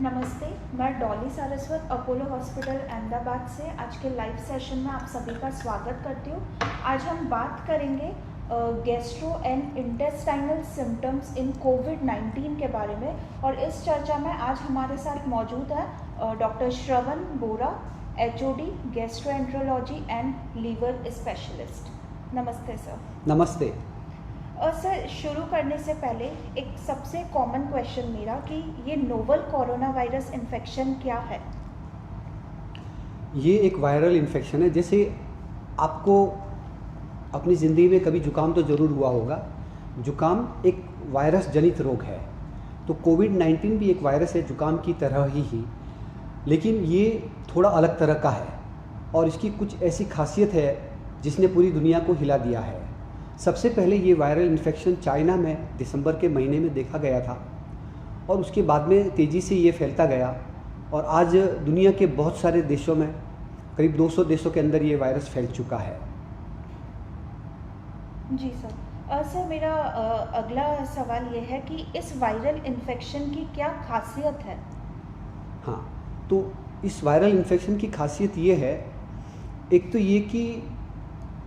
नमस्ते, मैं Dolly Saraswat Apollo hospital Ahmedabad से आज के लाइव सेशन में आप सभी का स्वागत करती हूँ। आज हम बात करेंगे gastro and intestinal symptoms in कोविड-19 के बारे में और इस चर्चा में आज हमारे साथ मौजूद है doctor Shravan Bora, HOD gastroenterology and liver specialist. नमस्ते सर। नमस्ते। सर, शुरू करने से पहले एक सबसे कॉमन क्वेश्चन मेरा कि ये नोवल कोरोना वायरस इन्फेक्शन क्या है? ये एक वायरल इन्फेक्शन है। जैसे आपको अपनी ज़िंदगी में कभी जुकाम तो ज़रूर हुआ होगा। जुकाम एक वायरस जनित रोग है, तो कोविड-19 भी एक वायरस है जुकाम की तरह ही, लेकिन ये थोड़ा अलग तरह का है और इसकी कुछ ऐसी खासियत है जिसने पूरी दुनिया को हिला दिया है। सबसे पहले ये वायरल इन्फेक्शन चाइना में दिसंबर के महीने में देखा गया था और उसके बाद में तेज़ी से ये फैलता गया और आज दुनिया के बहुत सारे देशों में, करीब 200 देशों के अंदर ये वायरस फैल चुका है। जी सर। सर, मेरा अगला सवाल ये है कि इस वायरल इन्फेक्शन की क्या खासियत है? हाँ, तो इस वायरल इन्फेक्शन की खासियत ये है, एक तो ये कि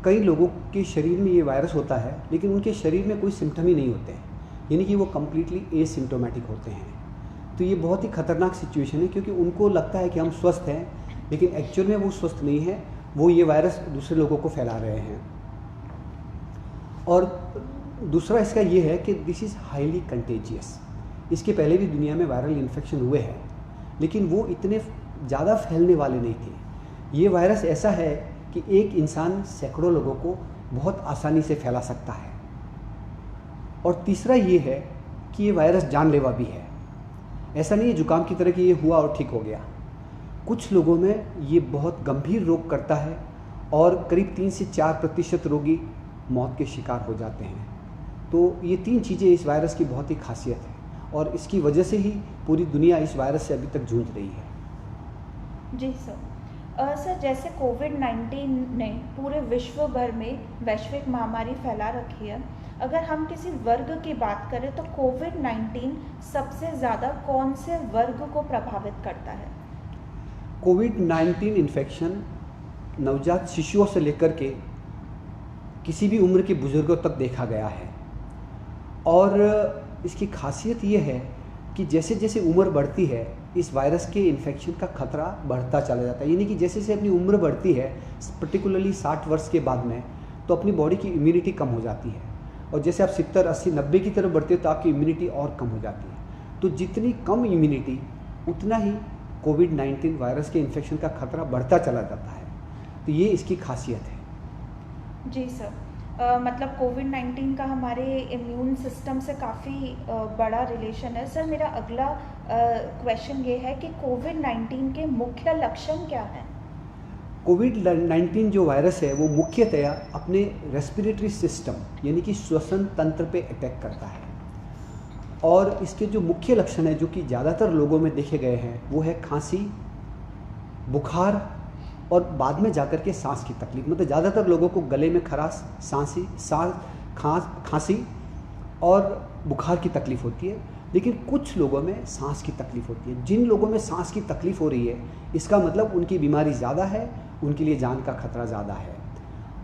कई लोगों के शरीर में ये वायरस होता है लेकिन उनके शरीर में कोई सिम्टम ही नहीं होते हैं, यानी कि वो कम्प्लीटली एसिम्टोमेटिक होते हैं। तो ये बहुत ही खतरनाक सिचुएशन है क्योंकि उनको लगता है कि हम स्वस्थ हैं, लेकिन एक्चुअल में वो स्वस्थ नहीं है, वो ये वायरस दूसरे लोगों को फैला रहे हैं। और दूसरा इसका ये है कि दिस इज़ हाईली कंटेजियस। इसके पहले भी दुनिया में वायरल इन्फेक्शन हुए हैं लेकिन वो इतने ज़्यादा फैलने वाले नहीं थे। ये वायरस ऐसा है कि एक इंसान सैकड़ों लोगों को बहुत आसानी से फैला सकता है। और तीसरा ये है कि ये वायरस जानलेवा भी है। ऐसा नहीं है जुकाम की तरह कि ये हुआ और ठीक हो गया। कुछ लोगों में ये बहुत गंभीर रोग करता है और करीब 3 से 4% रोगी मौत के शिकार हो जाते हैं। तो ये 3 चीज़ें इस वायरस की बहुत ही खासियत है और इसकी वजह से ही पूरी दुनिया इस वायरस से अभी तक जूझ रही है। जी सर। सर, जैसे कोविड-19 ने पूरे विश्व भर में वैश्विक महामारी फैला रखी है, अगर हम किसी वर्ग की बात करें तो कोविड-19 सबसे ज़्यादा कौन से वर्ग को प्रभावित करता है? कोविड-19 इन्फेक्शन नवजात शिशुओं से लेकर के किसी भी उम्र के बुजुर्गों तक देखा गया है और इसकी खासियत ये है कि जैसे जैसे उम्र बढ़ती है इस वायरस के इन्फेक्शन का खतरा बढ़ता चला जाता है। यानी कि जैसे जैसे अपनी उम्र बढ़ती है, पर्टिकुलरली 60 वर्ष के बाद में, तो अपनी बॉडी की इम्यूनिटी कम हो जाती है और जैसे आप 70, 80, 90 की तरफ बढ़ते हो तो आपकी इम्यूनिटी और कम हो जाती है। तो जितनी कम इम्यूनिटी उतना ही कोविड-19 वायरस के इन्फेक्शन का खतरा बढ़ता चला जाता है। तो ये इसकी खासियत है। जी सर। मतलब कोविड-19 का हमारे इम्यून सिस्टम से काफ़ी बड़ा रिलेशन है। सर, मेरा अगला क्वेश्चन ये है कि कोविड-19 के मुख्य लक्षण क्या हैं? कोविड-19 जो वायरस है वो मुख्यतया अपने रेस्पिरेटरी सिस्टम यानी कि श्वसन तंत्र पे अटैक करता है और इसके जो मुख्य लक्षण है जो कि ज़्यादातर लोगों में देखे गए हैं वो है खांसी, बुखार और बाद में जाकर के सांस की तकलीफ। मतलब ज़्यादातर लोगों को गले में खराश, खांसी और बुखार की तकलीफ होती है, लेकिन कुछ लोगों में सांस की तकलीफ होती है। जिन लोगों में सांस की तकलीफ हो रही है इसका मतलब उनकी बीमारी ज़्यादा है, उनके लिए जान का खतरा ज़्यादा है।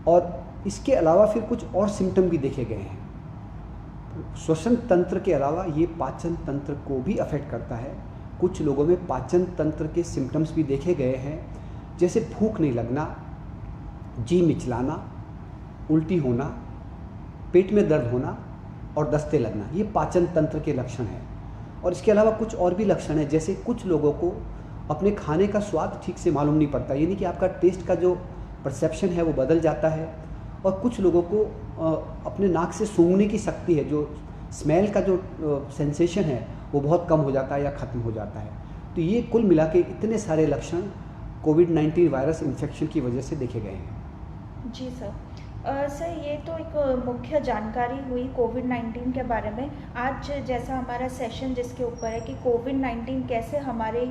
और इसके अलावा फिर कुछ और सिम्टम भी देखे गए हैं। श्वसन तंत्र के अलावा ये पाचन तंत्र को भी अफेक्ट करता है। कुछ लोगों में पाचन तंत्र के सिम्टम्स भी देखे गए हैं, जैसे भूख नहीं लगना, जी मिचलाना, उल्टी होना, पेट में दर्द होना और दस्ते लगना, ये पाचन तंत्र के लक्षण हैं। और इसके अलावा कुछ और भी लक्षण हैं, जैसे कुछ लोगों को अपने खाने का स्वाद ठीक से मालूम नहीं पड़ता, यानी कि आपका टेस्ट का जो परसेप्शन है वो बदल जाता है। और कुछ लोगों को अपने नाक से सूंघने की शक्ति है, जो स्मेल का जो सेंसेशन है वो बहुत कम हो जाता है या ख़त्म हो जाता है। तो ये कुल मिला के इतने सारे लक्षण कोविड-19 वायरस इन्फेक्शन की वजह से देखे गए हैं। जी सर। सर, ये तो एक मुख्य जानकारी हुई कोविड-19 के बारे में। आज जैसा हमारा सेशन जिसके ऊपर है कि कोविड-19 कैसे हमारे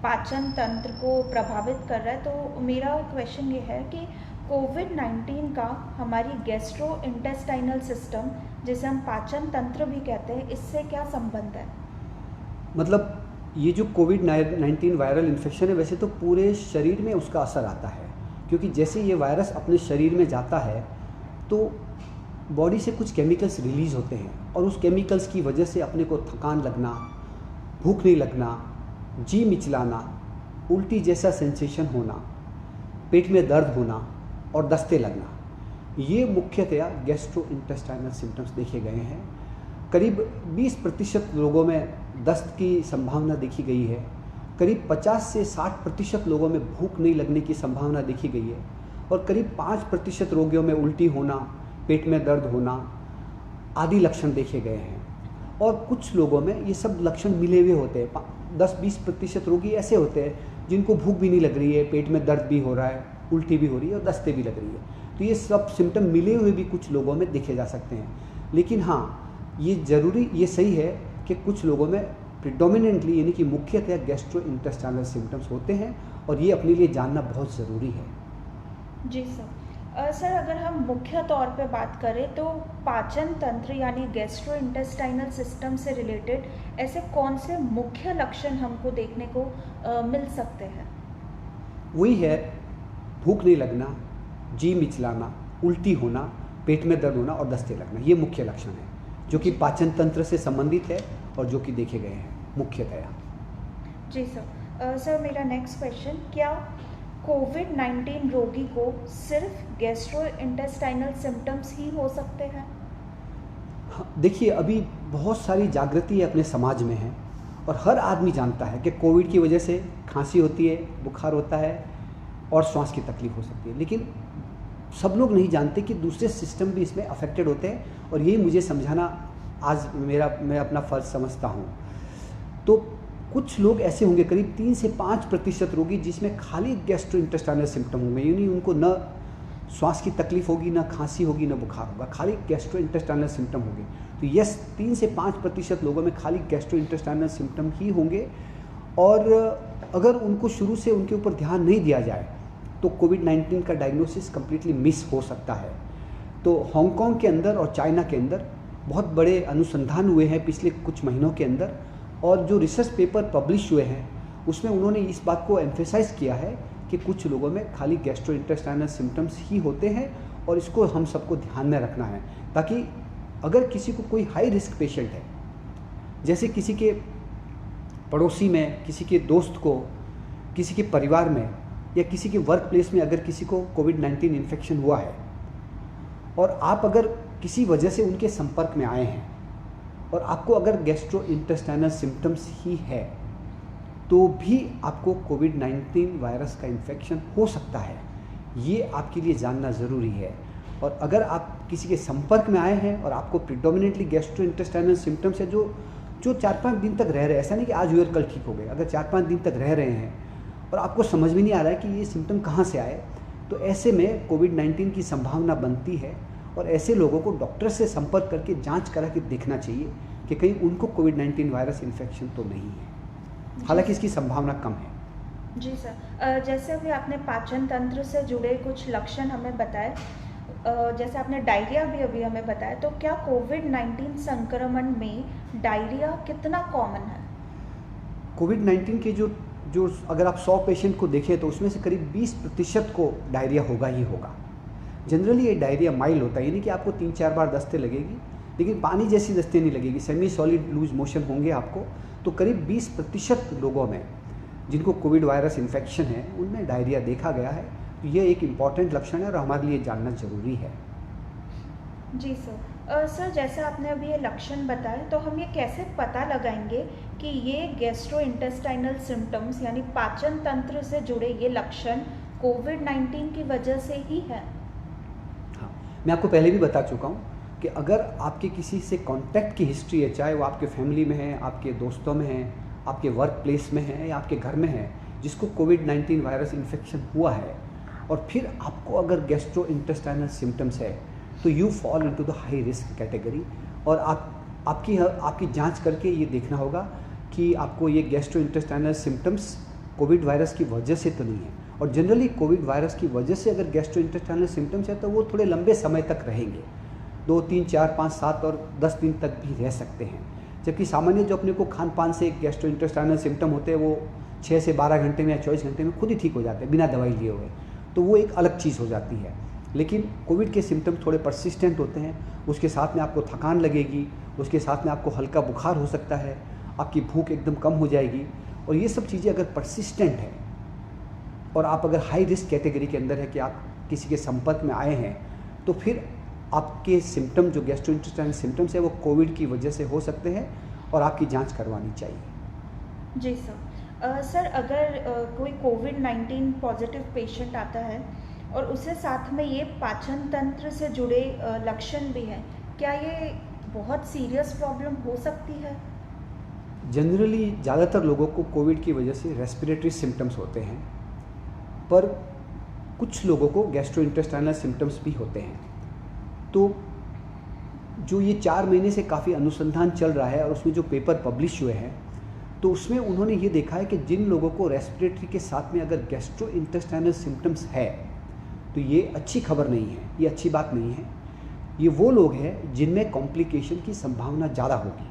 पाचन तंत्र को प्रभावित कर रहा है, तो मेरा क्वेश्चन ये है कि कोविड-19 का हमारी गैस्ट्रो इंटेस्टाइनल सिस्टम, जिसे हम पाचन तंत्र भी कहते हैं, इससे क्या संबंध है? मतलब ये जो कोविड-19 वायरल इन्फेक्शन है, वैसे तो पूरे शरीर में उसका असर आता है, क्योंकि जैसे ये वायरस अपने शरीर में जाता है तो बॉडी से कुछ केमिकल्स रिलीज़ होते हैं और उस केमिकल्स की वजह से अपने को थकान लगना, भूख नहीं लगना, जी मिचलाना, उल्टी जैसा सेंसेशन होना, पेट में दर्द होना और दस्ते लगना, ये मुख्यतया गैस्ट्रोइंटेस्टाइनल सिम्टम्स देखे गए हैं। करीब 20% लोगों में दस्त की संभावना देखी गई है। करीब 50 से 60% लोगों में भूख नहीं लगने की संभावना देखी गई है और करीब 5% रोगियों में उल्टी होना, पेट में दर्द होना आदि लक्षण देखे गए हैं। और कुछ लोगों में ये सब लक्षण मिले हुए होते हैं। 10-20% रोगी ऐसे होते हैं जिनको भूख भी नहीं लग रही है, पेट में दर्द भी हो रहा है, उल्टी भी हो रही है और दस्ते भी लग रही है। तो ये सब सिम्टम मिले हुए भी कुछ लोगों में देखे जा सकते हैं। लेकिन हाँ, ये सही है कि कुछ लोगों में प्रिडोमिनेंटली यानी कि मुख्यतः गैस्ट्रोइंटेस्टाइनल सिम्टम्स होते हैं और ये अपने लिए जानना बहुत ज़रूरी है। जी सर। सर, अगर हम मुख्य तौर पे बात करें तो पाचन तंत्र यानी गैस्ट्रोइंटेस्टाइनल सिस्टम से रिलेटेड ऐसे कौन से मुख्य लक्षण हमको देखने को मिल सकते हैं? वही है, भूख नहीं लगना, जी मिचलाना, उल्टी होना, पेट में दर्द होना और दस्ते लगना, ये मुख्य लक्षण है जो कि पाचन तंत्र से संबंधित है और जो कि देखे गए हैं मुख्यतया। जी सर। सर, मेरा नेक्स्ट क्वेश्चन, क्या कोविड-19 रोगी को सिर्फ गैस्ट्रोइंटेस्टाइनल सिम्टम्स ही हो सकते हैं? हाँ, देखिए, अभी बहुत सारी जागृति अपने समाज में है और हर आदमी जानता है कि कोविड की वजह से खांसी होती है, बुखार होता है और श्वास की तकलीफ हो सकती है। लेकिन सब लोग नहीं जानते कि दूसरे सिस्टम भी इसमें अफेक्टेड होते हैं और यही मुझे समझाना आज मैं अपना फ़र्ज समझता हूँ। तो कुछ लोग ऐसे होंगे, करीब 3 से 5% रोगी जिसमें खाली गैस्ट्रोइंटेस्टाइनल सिम्टम होंगे, यानी उनको न श्वास की तकलीफ होगी, न खांसी होगी, न बुखार होगा, खाली गैस्ट्रोइंटेस्टाइनल सिम्टम होंगे। तो यस, 3 से 5% लोगों में खाली गैस्ट्रोइंटेस्टाइनल सिम्टम ही होंगे और अगर उनको शुरू से उनके ऊपर ध्यान नहीं दिया जाए तो कोविड-19 का डायग्नोसिस कम्प्लीटली मिस हो सकता है। तो हांगकांग के अंदर और चाइना के अंदर बहुत बड़े अनुसंधान हुए हैं पिछले कुछ महीनों के अंदर और जो रिसर्च पेपर पब्लिश हुए हैं उसमें उन्होंने इस बात को एम्फेसाइज किया है कि कुछ लोगों में खाली गैस्ट्रोइंटेस्टाइनल सिम्टम्स ही होते हैं और इसको हम सबको ध्यान में रखना है, ताकि अगर किसी को कोई हाई रिस्क पेशेंट है, जैसे किसी के पड़ोसी में, किसी के दोस्त को, किसी के परिवार में या किसी के वर्क प्लेस में अगर किसी को कोविड-19 इन्फेक्शन हुआ है और आप अगर किसी वजह से उनके संपर्क में आए हैं और आपको अगर गैस्ट्रोइंटेस्टाइनल सिम्टम्स ही है तो भी आपको कोविड-19 वायरस का इन्फेक्शन हो सकता है। ये आपके लिए जानना ज़रूरी है। और अगर आप किसी के संपर्क में आए हैं और आपको प्रिडोमिनेंटली गैस्ट्रोइंटेस्टाइनल सिम्टम्स है जो 4-5 दिन तक रह रहे हैं, ऐसा नहीं कि आज हुए और कल ठीक हो गए, अगर 4-5 दिन तक रह रहे हैं और आपको समझ में नहीं आ रहा है कि ये सिम्टम कहाँ से आए, तो ऐसे में कोविड-19 की संभावना बनती है और ऐसे लोगों को डॉक्टर से संपर्क करके जांच करा के देखना चाहिए कि कहीं उनको कोविड-19 वायरस इन्फेक्शन तो नहीं है, हालांकि इसकी संभावना कम है। जी सर। जैसे अभी आपने पाचन तंत्र से जुड़े कुछ लक्षण हमें बताए, जैसे आपने डायरिया भी अभी हमें बताया, तो क्या कोविड-19 संक्रमण में डायरिया कितना कॉमन है? कोविड-19 के जो अगर आप 100 पेशेंट को देखें तो उसमें से करीब 20% को डायरिया होगा ही होगा। जनरली ये डायरिया माइल्ड होता है, यानी कि आपको 3-4 बार दस्ते लगेगी लेकिन पानी जैसी दस्ते नहीं लगेगी, सेमी सॉलिड लूज मोशन होंगे आपको। तो करीब 20% लोगों में जिनको कोविड वायरस इन्फेक्शन है उनमें डायरिया देखा गया है। तो ये एक इम्पॉर्टेंट लक्षण है और हमारे लिए जानना ज़रूरी है। जी सर। सर, जैसे आपने अभी ये लक्षण बताए, तो हम ये कैसे पता लगाएंगे कि ये गैस्ट्रोइंटेस्टाइनल सिम्टम्स यानी पाचन तंत्र से जुड़े ये लक्षण कोविड-19 की वजह से ही है? हाँ, मैं आपको पहले भी बता चुका हूँ कि अगर आपके किसी से कांटेक्ट की हिस्ट्री है, चाहे वो आपके फैमिली में है, आपके दोस्तों में है, आपके वर्क प्लेस में है या आपके घर में है, जिसको कोविड-19 वायरस इन्फेक्शन हुआ है और फिर आपको अगर गैस्ट्रोइंटेस्टाइनल सिम्टम्स है तो you fall into the high risk category और आपकी जांच करके ये देखना होगा कि आपको ये गैस्ट्रोइंटेस्टाइनल सिम्टम्स कोविड वायरस की वजह से तो नहीं है। और जनरली कोविड वायरस की वजह से अगर गैस्ट्रोइंटेस्टाइनल सिम्टम्स है तो वो थोड़े लंबे समय तक रहेंगे, 2, 3, 4, 5, 7 और 10 दिन तक भी रह सकते हैं। जबकि सामान्य जो अपने को खान पान से गैस्ट्रोइंटेस्टाइनल सिम्टम होते हैं वो 6 से 12 घंटे में या 24 घंटे में खुद ही ठीक हो जाते हैं बिना दवाई लिए हुए, तो वो एक अलग चीज़ हो जाती है। लेकिन कोविड के सिम्टम थोड़े परसिस्टेंट होते हैं, उसके साथ में आपको थकान लगेगी, उसके साथ में आपको हल्का बुखार हो सकता है, आपकी भूख एकदम कम हो जाएगी, और ये सब चीज़ें अगर परसिस्टेंट है और आप अगर हाई रिस्क कैटेगरी के अंदर है कि आप किसी के संपर्क में आए हैं, तो फिर आपके सिम्टम जो गैस्ट्रोइंटेस्टाइनल सिम्टम्स है वो कोविड की वजह से हो सकते हैं और आपकी जांच करवानी चाहिए। जी सर। सर अगर कोई कोविड-19 पॉजिटिव पेशेंट आता है और उसे साथ में ये पाचन तंत्र से जुड़े लक्षण भी हैं, क्या ये बहुत सीरियस प्रॉब्लम हो सकती है? जनरली ज़्यादातर लोगों को कोविड की वजह से रेस्पिरेटरी सिम्टम्स होते हैं, पर कुछ लोगों को गैस्ट्रोइंटेस्टाइनल सिम्टम्स भी होते हैं। तो जो ये 4 महीने से काफ़ी अनुसंधान चल रहा है और उसमें जो पेपर पब्लिश हुए हैं, तो उसमें उन्होंने ये देखा है कि जिन लोगों को रेस्पिरेटरी के साथ में अगर गैस्ट्रोइंटेस्टाइनल सिम्टम्स है तो ये अच्छी खबर नहीं है, ये अच्छी बात नहीं है। ये वो लोग हैं जिनमें कॉम्प्लिकेशन की संभावना ज़्यादा होगी।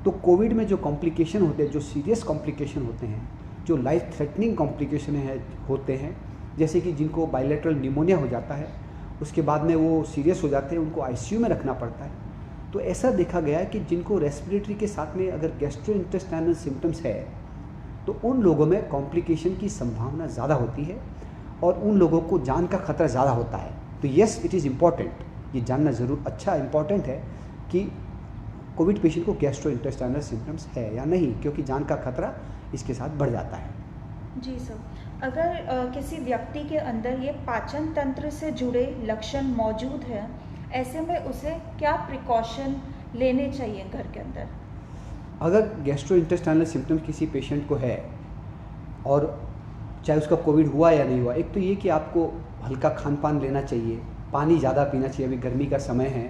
तो कोविड में जो कॉम्प्लिकेशन होते हैं, जो सीरियस कॉम्प्लिकेशन होते हैं, जो लाइफ थ्रेटनिंग कॉम्प्लिकेशन होते हैं, जैसे कि जिनको बायलैटरल निमोनिया हो जाता है, उसके बाद में वो सीरियस हो जाते हैं, उनको आईसीयू में रखना पड़ता है। तो ऐसा देखा गया है कि जिनको रेस्पिरेटरी के साथ में अगर गैस्ट्रोइंटेस्टाइनल सिम्टम्स है तो उन लोगों में कॉम्प्लिकेशन की संभावना ज़्यादा होती है और उन लोगों को जान का खतरा ज़्यादा होता है। तो येस, इट इज़ इम्पॉर्टेंट, ये जानना ज़रूर इम्पॉर्टेंट है कि कोविड पेशेंट को गैस्ट्रोइंटेस्टाइनल सिम्टम्स है या नहीं, क्योंकि जान का खतरा इसके साथ बढ़ जाता है। जी सर। अगर किसी व्यक्ति के अंदर ये पाचन तंत्र से जुड़े लक्षण मौजूद हैं, ऐसे में उसे क्या प्रिकॉशन लेने चाहिए घर के अंदर? अगर गैस्ट्रोइंटेस्टाइनल सिम्टम्स किसी पेशेंट को है और चाहे उसका कोविड हुआ या नहीं हुआ, एक तो ये कि आपको हल्का खान पान लेना चाहिए, पानी ज़्यादा पीना चाहिए, अभी गर्मी का समय है,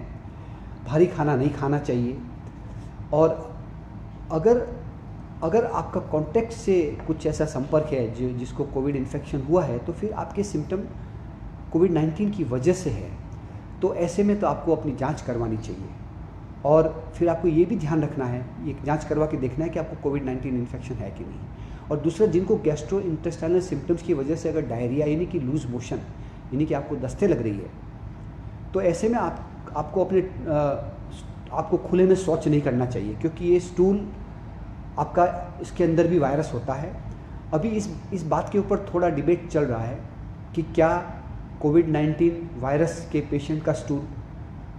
भारी खाना नहीं खाना चाहिए, और अगर आपका कॉन्टैक्ट से कुछ ऐसा संपर्क है जिसको कोविड इन्फेक्शन हुआ है, तो फिर आपके सिम्टम कोविड-19 की वजह से है, तो ऐसे में तो आपको अपनी जांच करवानी चाहिए। और फिर आपको ये भी ध्यान रखना है, ये जांच करवा के देखना है कि आपको कोविड-19 इन्फेक्शन है कि नहीं। और दूसरा, जिनको गैस्ट्रोइंटेस्टाइनल सिम्टम्स की वजह से अगर डायरिया यानी कि लूज मोशन यानी कि आपको दस्ते लग रही है, तो ऐसे में आपको खुले में शौच नहीं करना चाहिए, क्योंकि ये स्टूल आपका, इसके अंदर भी वायरस होता है। अभी इस बात के ऊपर थोड़ा डिबेट चल रहा है कि क्या कोविड-19 वायरस के पेशेंट का स्टूल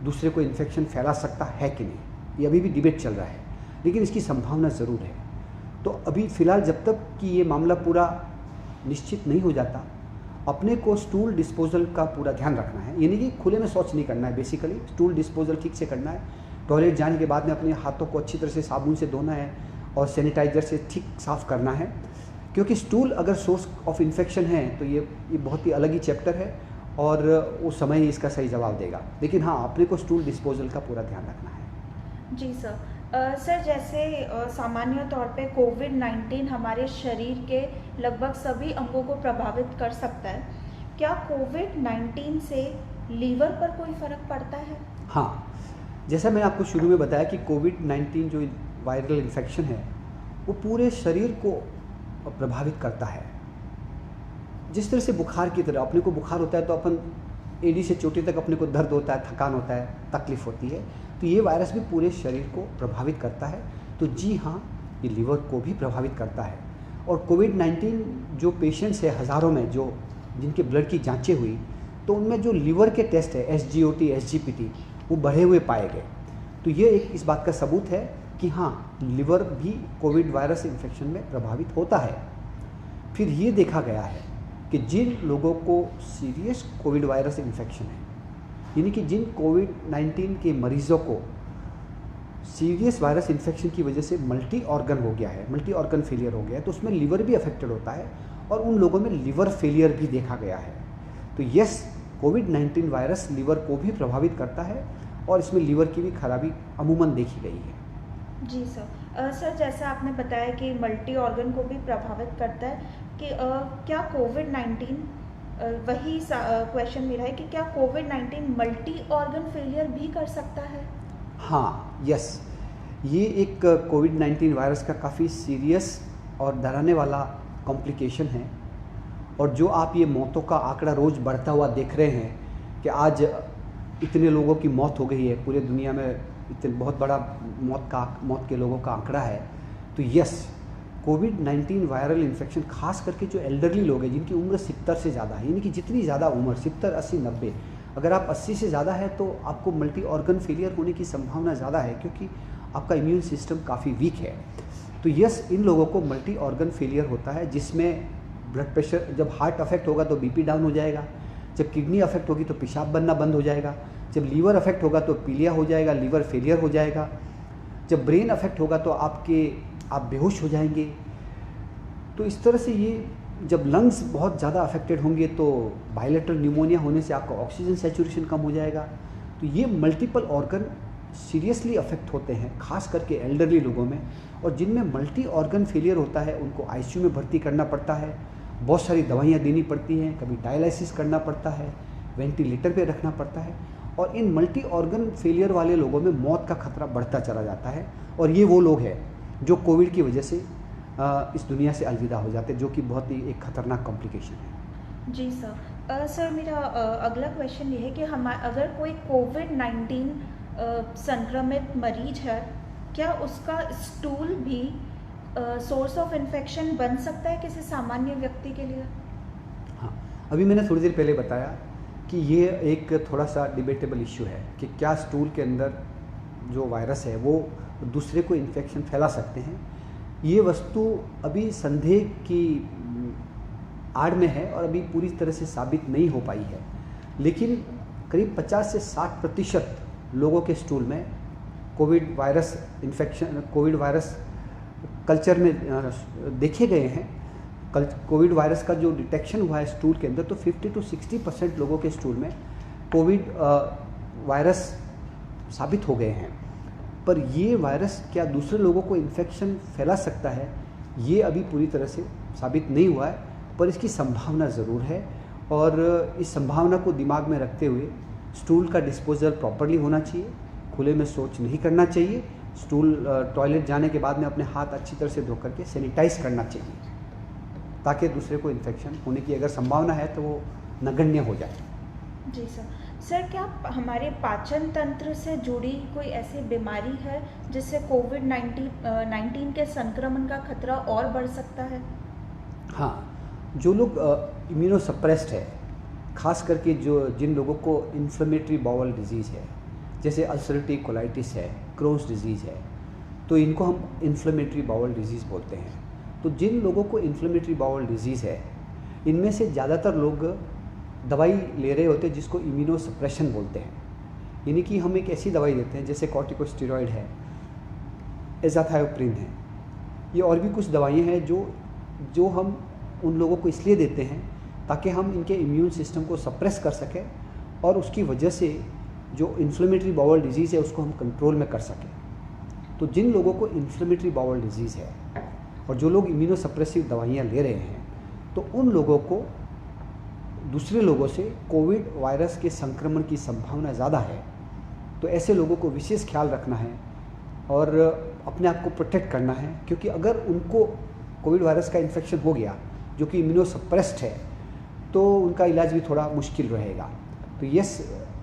दूसरे को इन्फेक्शन फैला सकता है कि नहीं, ये अभी भी डिबेट चल रहा है, लेकिन इसकी संभावना ज़रूर है। तो अभी फ़िलहाल जब तक कि ये मामला पूरा निश्चित नहीं हो जाता, अपने को स्टूल डिस्पोजल का पूरा ध्यान रखना है, यानी कि खुले में शौच नहीं करना है, बेसिकली स्टूल डिस्पोजल ठीक से करना है। टॉयलेट जाने के बाद में अपने हाथों को अच्छी तरह से साबुन से धोना है और सैनिटाइज़र से ठीक साफ़ करना है, क्योंकि स्टूल अगर सोर्स ऑफ इन्फेक्शन है तो ये बहुत ही अलग ही चैप्टर है और उस समय ही इसका सही जवाब देगा। लेकिन हाँ, अपने को स्टूल डिस्पोजल का पूरा ध्यान रखना है। जी सर। सर जैसे सामान्य तौर पे कोविड-19 हमारे शरीर के लगभग सभी अंगों को प्रभावित कर सकता है, क्या कोविड-19 से लीवर पर कोई फ़र्क पड़ता है? हाँ, जैसा मैंने आपको शुरू में बताया कि कोविड-19 जो वायरल इन्फेक्शन है वो पूरे शरीर को प्रभावित करता है। जिस तरह से बुखार की तरह, अपने को बुखार होता है तो अपन एड़ी से चोटी तक अपने को दर्द होता है, थकान होता है, तकलीफ़ होती है, तो ये वायरस भी पूरे शरीर को प्रभावित करता है। तो जी हाँ, ये लीवर को भी प्रभावित करता है। और कोविड-19 जो पेशेंट्स है हज़ारों में, जो जिनके ब्लड की जांचें हुई, तो उनमें जो लीवर के टेस्ट है SGOT, SGPT, वो बढ़े हुए पाए गए। तो ये एक इस बात का सबूत है कि हाँ, लिवर भी कोविड वायरस इन्फेक्शन में प्रभावित होता है। फिर ये देखा गया है कि जिन लोगों को सीरियस कोविड वायरस इन्फेक्शन है, यानी कि जिन कोविड-19 के मरीज़ों को सीरियस वायरस इन्फेक्शन की वजह से मल्टी ऑर्गन हो गया है, मल्टी ऑर्गन फेलियर हो गया है, तो उसमें लिवर भी अफेक्टेड होता है और उन लोगों में लिवर फेलियर भी देखा गया है। तो यस, कोविड-19 वायरस लिवर को भी प्रभावित करता है और इसमें लिवर की भी खराबी अमूमन देखी गई है। जी सर। सर जैसा आपने बताया कि मल्टी ऑर्गन को भी प्रभावित करता है, कि क्या कोविड-19 वही क्वेश्चन मेरा है कि क्या कोविड-19 मल्टी ऑर्गन फेलियर भी कर सकता है? हाँ, यस, ये एक कोविड-19 वायरस का काफ़ी सीरियस और डराने वाला कॉम्प्लिकेशन है। और जो आप ये मौतों का आंकड़ा रोज़ बढ़ता हुआ देख रहे हैं कि आज इतने लोगों की मौत हो गई है पूरे दुनिया में, इतने बहुत बड़ा मौत के लोगों का आंकड़ा है। तो यस, कोविड-19 वायरल इन्फेक्शन खास करके जो एल्डरली लोग हैं जिनकी उम्र 70 से ज़्यादा है, यानी कि जितनी ज़्यादा उम्र 70, 80, 90, अगर आप 80 से ज़्यादा है तो आपको मल्टी ऑर्गन फेलियर होने की संभावना ज़्यादा है, क्योंकि आपका इम्यून सिस्टम काफ़ी वीक है। तो यस, इन लोगों को मल्टी ऑर्गन फेलियर होता है, जिसमें ब्लड प्रेशर, जब हार्ट अफेक्ट होगा तो बीपी डाउन हो जाएगा, जब किडनी अफेक्ट होगी तो पेशाब बनना बंद हो जाएगा, जब लीवर अफेक्ट होगा तो पीलिया हो जाएगा, लीवर फेलियर हो जाएगा, जब ब्रेन अफेक्ट होगा तो आप बेहोश हो जाएंगे। तो इस तरह से ये जब लंग्स बहुत ज़्यादा अफेक्टेड होंगे तो बायलेटरल न्यूमोनिया होने से आपका ऑक्सीजन सैचुरेशन कम हो जाएगा। तो ये मल्टीपल ऑर्गन सीरियसली अफेक्ट होते हैं, खास करके एल्डरली लोगों में। और जिनमें मल्टी ऑर्गन फेलियर होता है उनको आईसीयू में भर्ती करना पड़ता है, बहुत सारी दवाइयाँ देनी पड़ती हैं, कभी डायलिसिस करना पड़ता है, वेंटिलेटर पे रखना पड़ता है। और इन मल्टी ऑर्गन फेलियर वाले लोगों में मौत का खतरा बढ़ता चला जाता है। और ये वो लोग हैं जो कोविड की वजह से इस दुनिया से अलविदा हो जाते हैं, जो कि बहुत ही एक खतरनाक कॉम्प्लिकेशन है। जी सर। सर मेरा अगला क्वेश्चन ये है कि अगर कोई कोविड-19 संक्रमित मरीज है, क्या उसका स्टूल भी सोर्स ऑफ इन्फेक्शन बन सकता है किसी सामान्य व्यक्ति के लिए? हाँ, अभी मैंने थोड़ी देर पहले बताया कि ये एक थोड़ा सा डिबेटेबल इश्यू है कि क्या स्टूल के अंदर जो वायरस है वो दूसरे को इन्फेक्शन फैला सकते हैं। ये वस्तु अभी संदेह की आड़ में है और अभी पूरी तरह से साबित नहीं हो पाई है, लेकिन करीब 50 से 60% लोगों के स्टूल में कोविड वायरस कल्चर में देखे गए हैं। कोविड वायरस का जो डिटेक्शन हुआ है स्टूल के अंदर, तो 50 to 60% लोगों के स्टूल में कोविड वायरस साबित हो गए हैं। पर ये वायरस क्या दूसरे लोगों को इन्फेक्शन फैला सकता है, ये अभी पूरी तरह से साबित नहीं हुआ है, पर इसकी संभावना ज़रूर है। और इस संभावना को दिमाग में रखते हुए स्टूल का डिस्पोजल प्रॉपरली होना चाहिए, खुले में शौच नहीं करना चाहिए, स्टूल टॉयलेट जाने के बाद में अपने हाथ अच्छी तरह से धो करके सैनिटाइज करना चाहिए, ताकि दूसरे को इन्फेक्शन होने की अगर संभावना है तो वो नगण्य हो जाए। जी सर। सर क्या हमारे पाचन तंत्र से जुड़ी कोई ऐसी बीमारी है जिससे कोविड-19 के संक्रमण का खतरा और बढ़ सकता है? हाँ, जो लोग इम्यूनोसप्रेस्ड है, खास करके जिन लोगों को इन्फ्लेमेटरी बाउल डिजीज़ है, जैसे अल्सरेटिव कोलाइटिस है, क्रोन्स डिजीज़ है, तो इनको हम इन्फ्लेमेटरी बाउल डिजीज़ बोलते हैं। तो जिन लोगों को इन्फ्लेमेटरी बाउल डिजीज़ है, इनमें से ज़्यादातर लोग दवाई ले रहे होते हैं जिसको इम्यूनोसप्रेशन बोलते हैं। यानी कि हम एक ऐसी दवाई देते हैं जैसे कॉर्टिकोस्टेरॉइड है, एज़ाथायोप्रिन है, ये और भी कुछ दवाइयाँ हैं जो हम उन लोगों को इसलिए देते हैं ताकि हम इनके इम्यून सिस्टम को सप्रेस कर सकें और उसकी वजह से जो इन्फ्लेमेटरी बाउल डिजीज़ है उसको हम कंट्रोल में कर सकें। तो जिन लोगों को इन्फ्लेमेटरी बाउल डिजीज़ है और जो लोग इम्यूनोसप्रेसिव दवाइयाँ ले रहे हैं, तो उन लोगों को दूसरे लोगों से कोविड वायरस के संक्रमण की संभावना ज़्यादा है। तो ऐसे लोगों को विशेष ख्याल रखना है और अपने आप को प्रोटेक्ट करना है, क्योंकि अगर उनको कोविड वायरस का इन्फेक्शन हो गया जो कि इम्यूनोसप्रेस्ड है, तो उनका इलाज भी थोड़ा मुश्किल रहेगा। तो यस,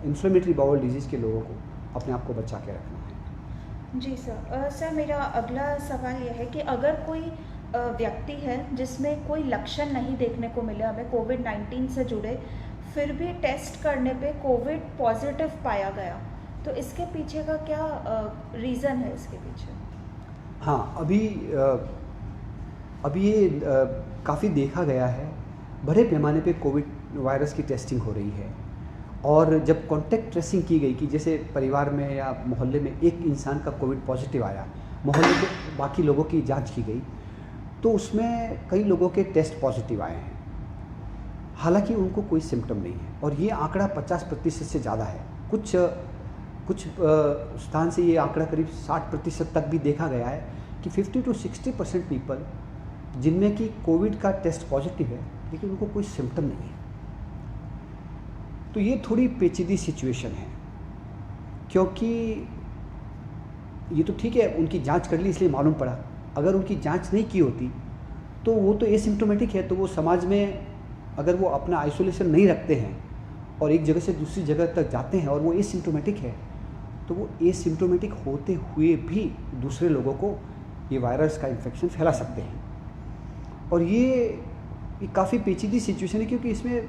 इन्फ्लेमेटरी बाउल डिजीज़ के लोगों को अपने आप को बचा के रखना है। जी सर। सर मेरा अगला सवाल यह है कि अगर कोई व्यक्ति है जिसमें कोई लक्षण नहीं देखने को मिले हमें कोविड-19 से जुड़े, फिर भी टेस्ट करने पे कोविड पॉजिटिव पाया गया, तो इसके पीछे का क्या रीज़न है इसके पीछे? हाँ, अभी ये काफ़ी देखा गया है, बड़े पैमाने पे कोविड वायरस की टेस्टिंग हो रही है। और जब कॉन्टैक्ट ट्रेसिंग की गई कि जैसे परिवार में या मोहल्ले में एक इंसान का कोविड पॉजिटिव आया, मोहल्ले के बाकी लोगों की जांच की गई, तो उसमें कई लोगों के टेस्ट पॉजिटिव आए हैं, हालांकि उनको कोई सिम्टम नहीं है। और ये आंकड़ा 50% से ज़्यादा है। कुछ स्थान से ये आंकड़ा करीब 60% तक भी देखा गया है कि 50 to 60% पीपल जिनमें कि कोविड का टेस्ट पॉजिटिव है लेकिन उनको कोई सिम्टम नहीं है। तो ये थोड़ी पेचीदी सिचुएशन है, क्योंकि ये तो ठीक है, उनकी जांच कर ली इसलिए मालूम पड़ा। अगर उनकी जांच नहीं की होती तो वो तो एसिम्प्टोमेटिक है, तो वो समाज में अगर वो अपना आइसोलेशन नहीं रखते हैं और एक जगह से दूसरी जगह तक जाते हैं और वो एसिम्प्टोमेटिक है, तो वो एसिम्प्टोमेटिक होते हुए भी दूसरे लोगों को ये वायरस का इन्फेक्शन फैला सकते हैं। और ये काफ़ी पेचीदी सिचुएशन है, क्योंकि इसमें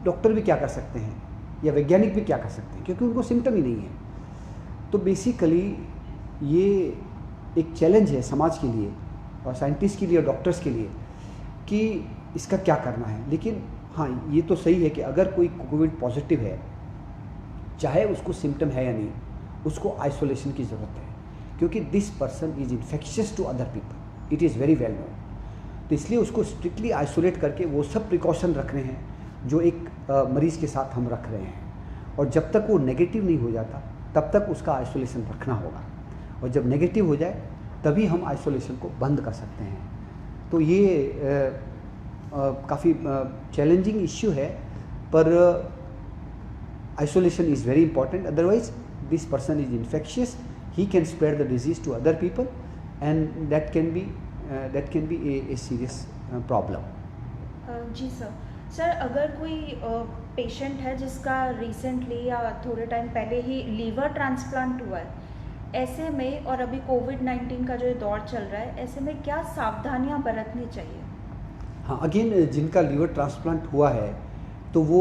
डॉक्टर भी क्या कर सकते हैं या वैज्ञानिक भी क्या कर सकते हैं, क्योंकि उनको सिम्टम ही नहीं है। तो बेसिकली ये एक चैलेंज है समाज के लिए और साइंटिस्ट के लिए और डॉक्टर्स के लिए कि इसका क्या करना है। लेकिन हाँ, ये तो सही है कि अगर कोई कोविड पॉजिटिव है, चाहे उसको सिम्टम है या नहीं, उसको आइसोलेशन की ज़रूरत है, क्योंकि this person is infectious to other people, it is very well known. तो इसलिए उसको स्ट्रिक्टली आइसोलेट करके वो सब प्रिकॉशन रखने हैं जो एक मरीज़ के साथ हम रख रहे हैं। और जब तक वो नेगेटिव नहीं हो जाता तब तक उसका आइसोलेशन रखना होगा, और जब नेगेटिव हो जाए तभी हम आइसोलेशन को बंद कर सकते हैं। तो ये काफ़ी चैलेंजिंग इश्यू है, पर isolation is very important, otherwise this person is infectious, he can spread the disease to other people, and that can be a serious problem. जी सर, अगर कोई पेशेंट है जिसका रिसेंटली या थोड़े टाइम पहले ही लीवर ट्रांसप्लांट हुआ है, ऐसे में और अभी कोविड-19 का जो दौर चल रहा है, ऐसे में क्या सावधानियां बरतनी चाहिए? हाँ, अगेन जिनका लीवर ट्रांसप्लांट हुआ है तो वो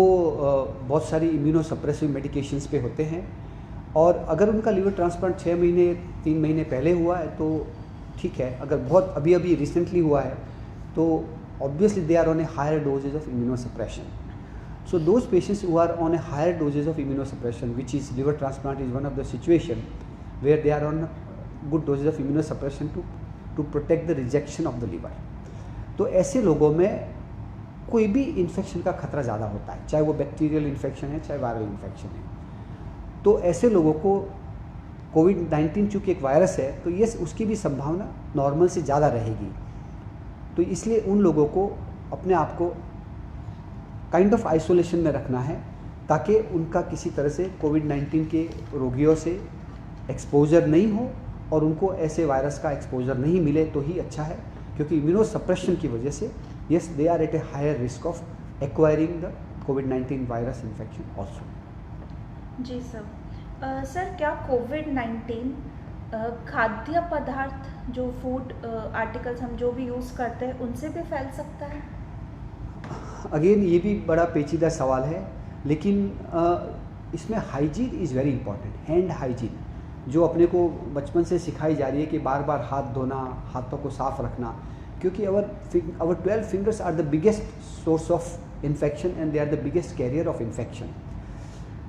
बहुत सारी इम्यूनोसप्रेसिव मेडिकेशंस पे होते हैं, और अगर उनका लीवर ट्रांसप्लांट 6 महीने 3 महीने पहले हुआ है तो ठीक है। अगर बहुत अभी रिसेंटली हुआ है तो obviously they are on a higher doses of immunosuppression. So those patients who are on a higher doses of immunosuppression, which is liver transplant is one of the situation where they are on good doses of immunosuppression to protect the rejection of the liver. तो ऐसे लोगों में कोई भी infection का खतरा ज़्यादा होता है, चाहे वो बैक्टीरियल इन्फेक्शन है चाहे वायरल इन्फेक्शन है। तो ऐसे लोगों को कोविड-19 चूँकि एक वायरस है तो ये उसकी भी संभावना नॉर्मल से ज़्यादा रहेगी। तो इसलिए उन लोगों को अपने आप को काइंड ऑफ आइसोलेशन में रखना है, ताकि उनका किसी तरह से कोविड-19 के रोगियों से एक्सपोजर नहीं हो और उनको ऐसे वायरस का एक्सपोजर नहीं मिले तो ही अच्छा है, क्योंकि इम्यूनोसप्रेशन की वजह से yes they are at a higher risk of acquiring the COVID-19 virus infection also. Ji sir, sir क्या कोविड-19 खाद्य पदार्थ जो फूड आर्टिकल्स हम जो भी यूज़ करते हैं उनसे भी फैल सकता है? अगेन ये भी बड़ा पेचीदा सवाल है, लेकिन इसमें hygiene is very important. Hand hygiene जो अपने को बचपन से सिखाई जा रही है कि बार बार हाथ धोना, हाथों को साफ रखना, क्योंकि our 12 fingers are the biggest source of infection and they are the biggest carrier of infection.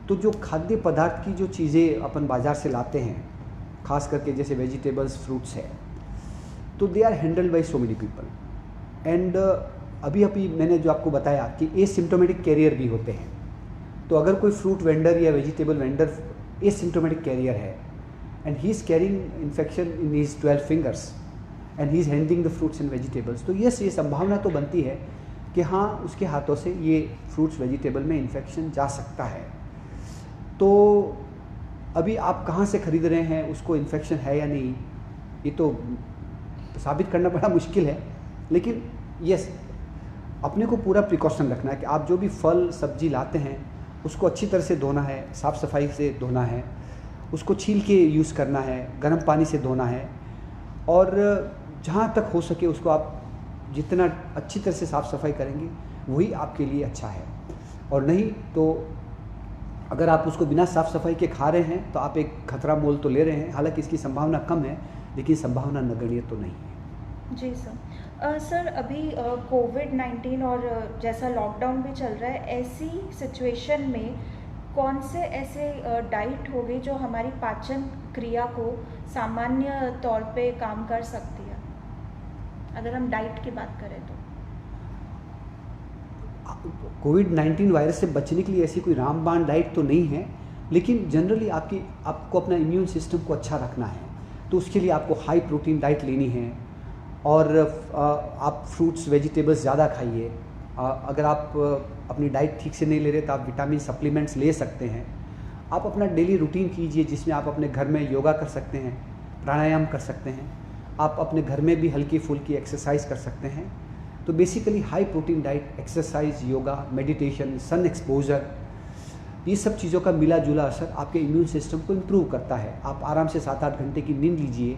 तो जो खाद्य पदार्थ की जो चीज़ें अपन बाज़ार से लाते हैं, खास करके जैसे वेजिटेबल्स, फ्रूट्स है, तो they are handled by so many people. And अभी मैंने जो आपको बताया कि एसिम्प्टोमेटिक कैरियर भी होते हैं। तो अगर कोई फ्रूट वेंडर या वेजिटेबल वेंडर एसिम्प्टोमेटिक कैरियर है and he is carrying infection in his 12 fingers and he is handling the fruits and vegetables, तो यस, ये संभावना तो बनती है कि हाँ, उसके हाथों से ये फ्रूट्स वेजिटेबल में इन्फेक्शन जा सकता है। तो अभी आप कहाँ से ख़रीद रहे हैं, उसको इन्फेक्शन है या नहीं, ये तो साबित करना बड़ा मुश्किल है। लेकिन यस, अपने को पूरा प्रिकॉशन रखना है कि आप जो भी फल सब्जी लाते हैं उसको अच्छी तरह से धोना है, साफ़ सफाई से धोना है, उसको छील के यूज़ करना है, गर्म पानी से धोना है, और जहाँ तक हो सके उसको आप जितना अच्छी तरह से साफ़ सफाई करेंगे वही आपके लिए अच्छा है। और नहीं तो अगर आप उसको बिना साफ़ सफाई के खा रहे हैं तो आप एक खतरा मोल तो ले रहे हैं, हालांकि इसकी संभावना कम है लेकिन संभावना नगण्य तो नहीं है। जी सर, सर अभी कोविड-19 और जैसा लॉकडाउन भी चल रहा है, ऐसी सिचुएशन में कौन से ऐसे डाइट होगी जो हमारी पाचन क्रिया को सामान्य तौर पे काम कर सकती है, अगर हम डाइट की बात करें तो? कोविड-19 वायरस से बचने के लिए ऐसी कोई रामबाण डाइट तो नहीं है, लेकिन जनरली आपको अपना इम्यून सिस्टम को अच्छा रखना है, तो उसके लिए आपको हाई प्रोटीन डाइट लेनी है, और आप फ्रूट्स वेजिटेबल्स ज़्यादा खाइए। अगर आप अपनी डाइट ठीक से नहीं ले रहे तो आप विटामिन सप्लीमेंट्स ले सकते हैं। आप अपना डेली रूटीन कीजिए जिसमें आप अपने घर में योगा कर सकते हैं, प्राणायाम कर सकते हैं, आप अपने घर में भी हल्की फुल्की एक्सरसाइज कर सकते हैं। तो basically high protein diet, exercise, yoga, meditation, sun exposure, ये सब चीज़ों का मिला जुला असर आपके इम्यून सिस्टम को इम्प्रूव करता है। आप आराम से 7-8 घंटे की नींद लीजिए।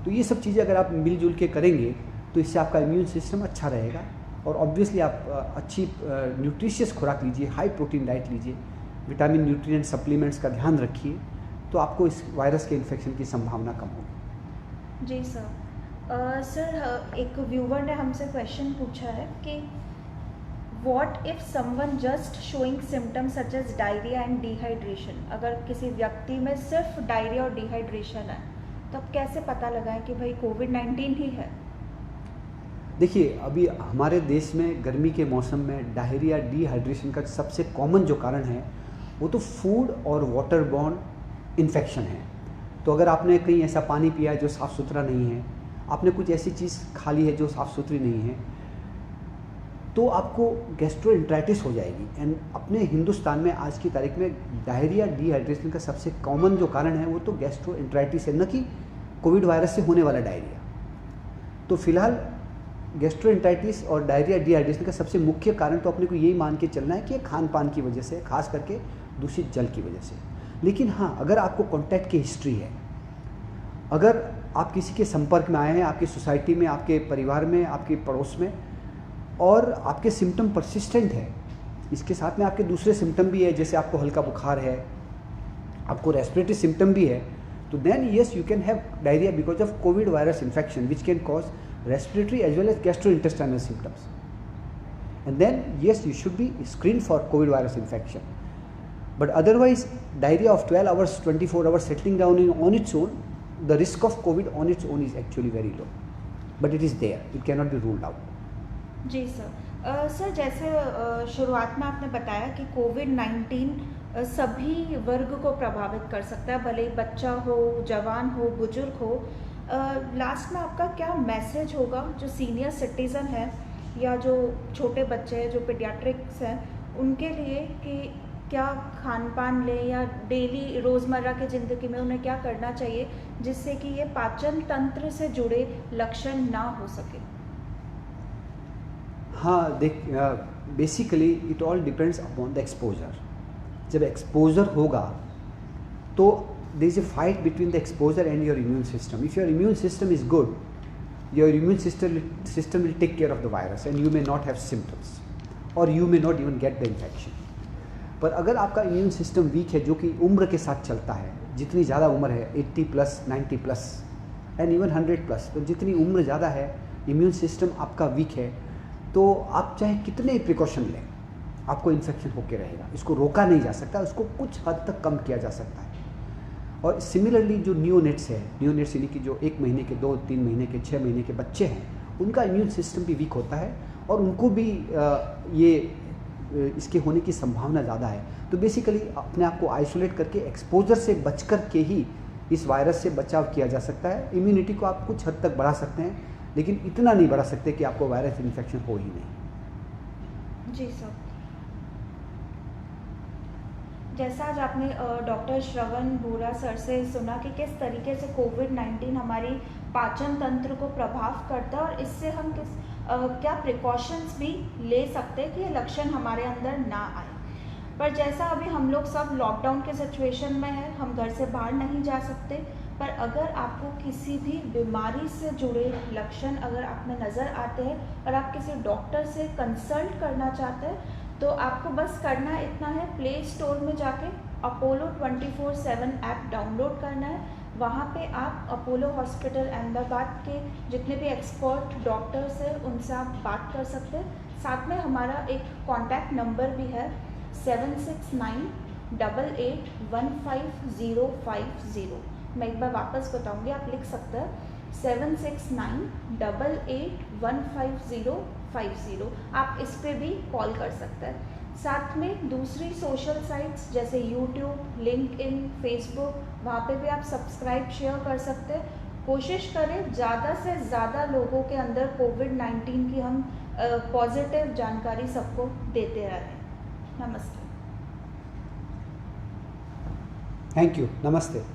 तो ये सब चीज़ें अगर आप मिलजुल के करेंगे तो इससे आपका इम्यून सिस्टम अच्छा रहेगा। और ऑब्वियसली आप अच्छी न्यूट्रिशियस खुराक लीजिए, हाई प्रोटीन डाइट लीजिए, विटामिन न्यूट्रिएंट सप्लीमेंट्स का ध्यान रखिए, तो आपको इस वायरस के इन्फेक्शन की संभावना कम होगी। जी सर। सर एक व्यूवर ने हमसे क्वेश्चन पूछा है कि what if someone just showing symptoms such as diarrhoea and dehydration, अगर किसी व्यक्ति में सिर्फ डायरिया और डिहाइड्रेशन है तो अब कैसे पता लगाएं कि भाई कोविड-19 ही है? देखिए, अभी हमारे देश में गर्मी के मौसम में डायरिया, डिहाइड्रेशन का सबसे कॉमन जो कारण है वो तो फूड और वाटर बॉर्न इन्फेक्शन है। तो अगर आपने कहीं ऐसा पानी पिया है जो साफ़ सुथरा नहीं है, आपने कुछ ऐसी चीज़ खा ली है जो साफ़ सुथरी नहीं है, तो आपको गैस्ट्रोएंटेराइटिस हो जाएगी। एंड अपने हिंदुस्तान में आज की तारीख में डायरिया, डिहाइड्रेशन का सबसे कॉमन जो कारण है वो तो गैस्ट्रोएंटेराइटिस है, न कि कोविड वायरस से होने वाला डायरिया। तो फिलहाल गैस्ट्रोएंटेराइटिस और डायरिया, डिहाइड्रेशन का सबसे मुख्य कारण तो अपने को यही मान के चलना है कि खान पान की वजह से, खास करके दूषित जल की वजह से। लेकिन हाँ, अगर आपको कॉन्टैक्ट की हिस्ट्री है, अगर आप किसी के संपर्क में आए हैं, आपकी सोसाइटी में, आपके परिवार में, आपके पड़ोस में, और आपके सिम्टम परसिस्टेंट है, इसके साथ में आपके दूसरे सिम्टम भी है, जैसे आपको हल्का बुखार है, आपको रेस्पिरेटरी सिम्टम भी है, तो then yes you can have diarrhoea because of COVID virus infection which can cause respiratory as well as gastrointestinal symptoms, and then yes you should be screened for COVID virus infection. But otherwise diarrhea of 12 hours 24 hours settling down on its own, the risk of COVID on its own is actually very low, but it is there, it cannot be ruled out. जी sir. Sir जैसे शुरुआत में आपने बताया कि कोविड-19 सभी वर्ग को प्रभावित कर सकता है, भले ही बच्चा हो, जवान हो, बुजुर्ग हो। लास्ट में आपका क्या मैसेज होगा जो सीनियर सिटीज़न है या जो छोटे बच्चे हैं, जो पीडियाट्रिक्स हैं, उनके लिए कि क्या खान पान लें या डेली रोज़मर्रा की ज़िंदगी में उन्हें क्या करना चाहिए जिससे कि ये पाचन तंत्र से जुड़े लक्षण ना हो सके? हाँ, basically it all depends upon the exposure. जब एक्सपोजर होगा तो there is a fight between the exposure and your immune system. If your immune system is good, your immune system will take care of the virus and you may not have symptoms or you may not even get the infection. पर अगर आपका immune system weak है, जो कि उम्र के साथ चलता है, जितनी ज़्यादा उम्र है 80+, 90+ एंड इवन 100+, तो जितनी उम्र ज़्यादा है, इम्यून सिस्टम आपका वीक है, तो आप चाहे कितने प्रिकॉशन लें, आपको इन्फेक्शन होकर रहेगा। इसको रोका नहीं जा सकता, उसको कुछ हद तक कम किया जा सकता है। और सिमिलरली जो नियोनेट्स है, नियोनेट्स यानी कि जो 1 महीने के, 2-3 महीने के, 6 महीने के बच्चे हैं, उनका इम्यून सिस्टम भी वीक होता है और उनको भी इसके होने की संभावना ज़्यादा है। तो बेसिकली अपने आप को आइसोलेट करके एक्सपोजर से बच कर के ही इस वायरस से बचाव किया जा सकता है। इम्यूनिटी को आप कुछ हद तक बढ़ा सकते हैं, लेकिन इतना नहीं बढ़ा सकते कि आपको वायरस इन्फेक्शन हो ही नहीं। जी सर। जैसा आज आपने डॉक्टर श्रवण बोरा सर से सुना कि किस तरीके से कोविड-19 हमारी पाचन तंत्र को प्रभाव करता है और इससे हम क्या प्रिकॉशंस भी ले सकते हैं कि ये लक्षण हमारे अंदर ना आए। पर जैसा अभी हम लोग सब लॉकडाउन के सिचुएशन में हैं, हम घर से बाहर नहीं जा सकते, पर अगर आपको किसी भी बीमारी से जुड़े लक्षण अगर आप में नज़र आते हैं और आप किसी डॉक्टर से कंसल्ट करना चाहते हैं, तो आपको बस करना इतना है, प्ले स्टोर में जाके अपोलो 24/7 ऐप डाउनलोड करना है। वहाँ पे आप अपोलो हॉस्पिटल अहमदाबाद के जितने भी एक्सपर्ट डॉक्टर्स हैं उनसे आप बात कर सकते हैं। साथ में हमारा एक कॉन्टैक्ट नंबर भी है 7698815050। मैं एक बार वापस बताऊंगी, आप लिख सकते हैं 7698815050। आप इस पे भी कॉल कर सकते हैं। साथ में दूसरी सोशल साइट्स जैसे यूट्यूब, लिंक्डइन, फेसबुक, वहाँ पे भी आप सब्सक्राइब शेयर कर सकते हैं। कोशिश करें ज़्यादा से ज़्यादा लोगों के अंदर कोविड-19 की हम पॉजिटिव जानकारी सबको देते रहें। नमस्ते। थैंक यू, नमस्ते।